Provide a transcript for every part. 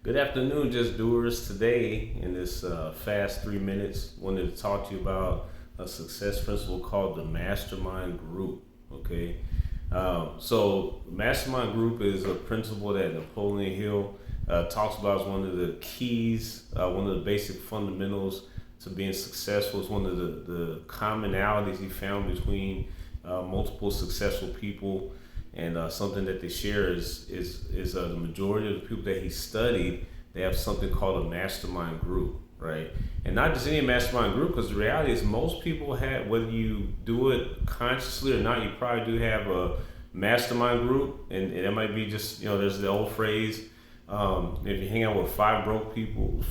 Good afternoon, just doers. Today, in this fast 3 minutes, wanted to talk to you about a success principle called the Mastermind Group. Okay, so Mastermind Group is a principle that Napoleon Hill talks about as one of the keys, one of the basic fundamentals to being successful. It's one of the commonalities he found between multiple successful people, and something that they share is the majority of the people that he studied, they have something called a mastermind group, right? And not just any mastermind group, because the reality is most people have, whether you do it consciously or not, you probably do have a mastermind group, and that might be just, there's the old phrase, if you hang out with five broke people,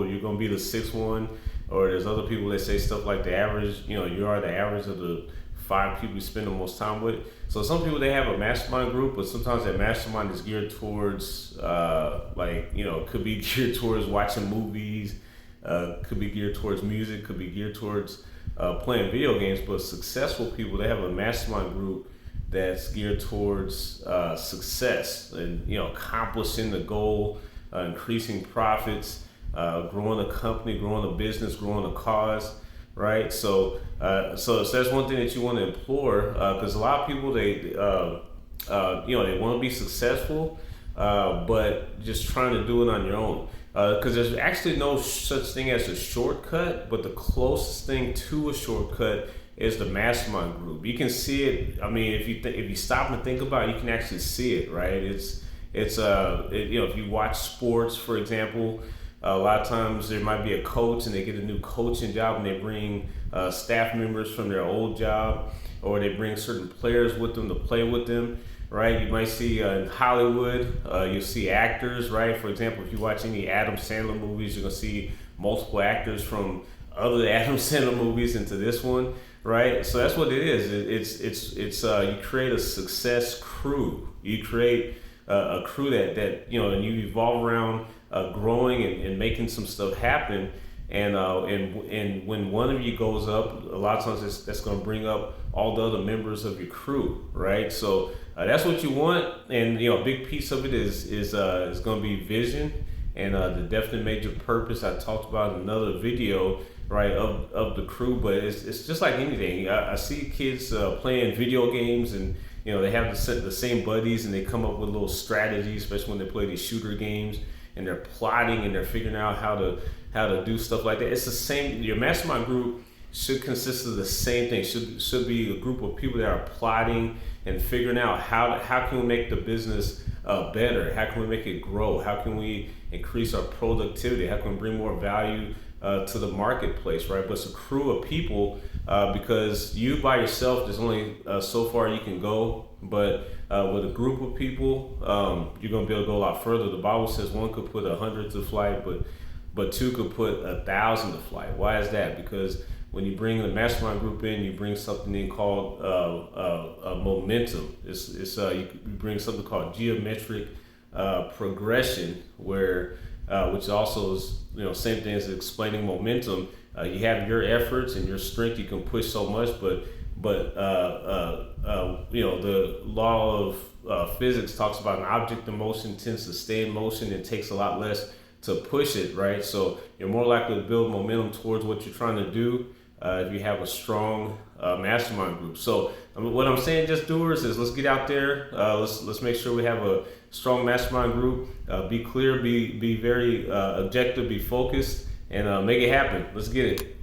you're gonna be the sixth one. Or there's other people that say stuff like the average, you are the average of the five people you spend the most time with. So some people, they have a mastermind group, but sometimes that mastermind is geared towards, could be geared towards watching movies, could be geared towards music, could be geared towards playing video games. But successful people, they have a mastermind group that's geared towards success and accomplishing the goal, increasing profits, growing a company, growing a business, growing a cause, right? So that's one thing that you want to implore, because a lot of people, they want to be successful, but just trying to do it on your own. Because there's actually no such thing as a shortcut, but the closest thing to a shortcut is the mastermind group. You can see it. I mean, if you stop and think about it, you can actually see it, right? If you watch sports, for example, a lot of times there might be a coach and they get a new coaching job and they bring staff members from their old job, or they bring certain players with them to play with them, right? You might see in Hollywood, you'll see actors, right? For example, if you watch any Adam Sandler movies, you're gonna see multiple actors from other Adam Sandler movies into this one, right? So that's what it is. It's you create a success crew. You create a crew that and you evolve around growing and making some stuff happen. And when one of you goes up, a lot of times that's going to bring up all the other members of your crew, right? So that's what you want. And a big piece of it is going to be vision and the definite major purpose I talked about in another video, right, of the crew. But it's just like anything. I see kids playing video games, and they have the same buddies, and they come up with little strategies, especially when they play these shooter games, and they're plotting and they're figuring out how to do stuff like that. It's the same. Your mastermind group should consist of the same thing. Should be a group of people that are plotting and figuring out how can we make the business better? How can we make it grow? How can we increase our productivity? How can we bring more value to the marketplace, right? But it's a crew of people, because you by yourself, there's only so far you can go. But with a group of people, you're gonna be able to go a lot further. The Bible says one could put 100 to flight, but two could put 1,000 to flight. Why is that? Because when you bring the mastermind group in, you bring something in called momentum. You bring something called geometric progression, where which also is same thing as explaining momentum. You have your efforts and your strength. You can push so much, but the law of physics talks about an object in motion tends to stay in motion. It takes a lot less to push it, right? So you're more likely to build momentum towards what you're trying to do if you have a strong mastermind group. So what I'm saying, just doers, is let's get out there. Let's make sure we have a strong mastermind group. Be clear, be very objective, be focused, and make it happen. Let's get it.